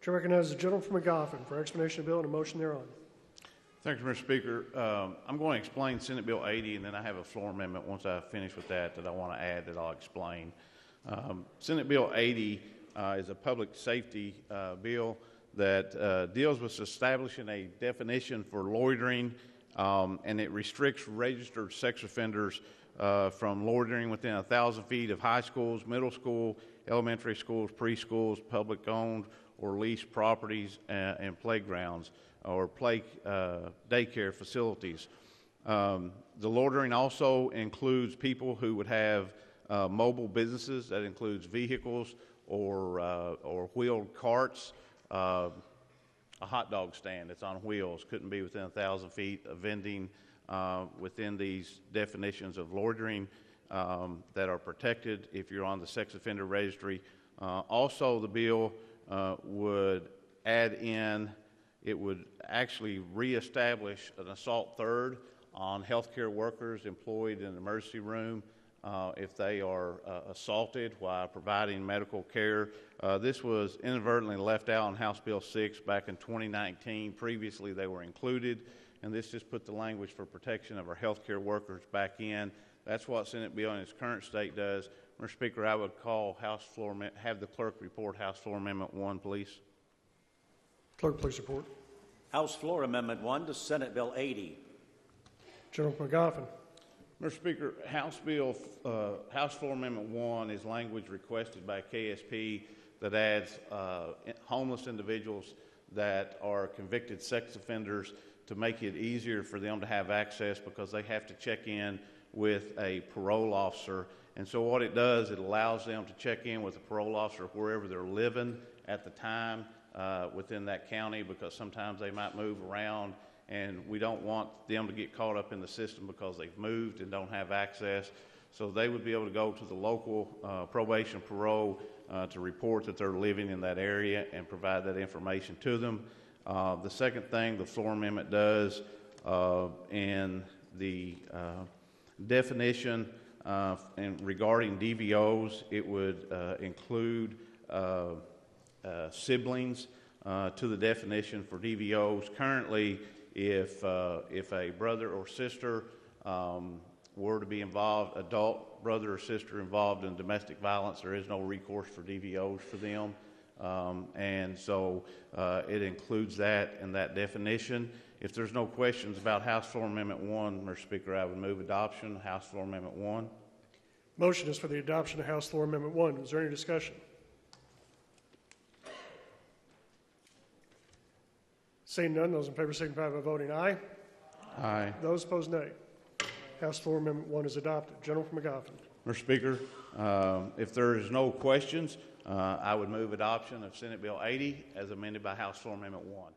Chair recognizes the gentleman from McGoffin for explanation of the bill and a motion thereon. Thank you, Mr. Speaker. I'm going to explain Senate Bill 80, and then I have a floor amendment once I finish with that I want to add that I'll explain. Senate Bill 80 is a public safety bill that deals with establishing a definition for loitering, and it restricts registered sex offenders from loitering within 1,000 feet of high schools, middle school, elementary schools, preschools, public-owned or leased properties, and playgrounds or daycare facilities. The loitering also includes people who would have mobile businesses. That includes vehicles or wheeled carts. A hot dog stand that's on wheels couldn't be within 1,000 feet of vending within these definitions of loitering that are protected if you're on the sex offender registry. Also, the bill would add in, it would actually reestablish an assault third on healthcare workers employed in the emergency room if they are assaulted while providing medical care. This was inadvertently left out in House Bill 6 back in 2019. Previously, they were included, and this just put the language for protection of our healthcare workers back in. That's what Senate Bill in its current state does. Mr. Speaker, I would call have the clerk report House Floor Amendment 1, please. Clerk, please report. House Floor Amendment 1 to Senate Bill 80. Gentleman from McGoffin. Mr. Speaker, House Floor Amendment 1 is language requested by KSP that adds homeless individuals that are convicted sex offenders to make it easier for them to have access because they have to check in with a parole officer. And so what it does, it allows them to check in with a parole officer wherever they're living at the time within that county, because sometimes they might move around, and we don't want them to get caught up in the system because they've moved and don't have access. So they would be able to go to the local probation parole to report that they're living in that area and provide that information to them. The second thing the floor amendment does in the definition and regarding DVOs, it would include siblings to the definition for DVOs. Currently, if a brother or sister were to be involved, adult brother or sister involved in domestic violence, there is no recourse for DVOs for them. And so it includes that in that definition. If there's no questions about House Floor Amendment 1, Mr. Speaker, I would move adoption of House Floor Amendment 1. Motion is for the adoption of House Floor Amendment 1. Is there any discussion? Seeing none, those in favor signify by voting aye. Aye. Those opposed, nay. House Floor Amendment 1 is adopted. Gentleman from McGoffin. Mr. Speaker, if there is no questions, I would move adoption of Senate Bill 80 as amended by House Floor Amendment 1.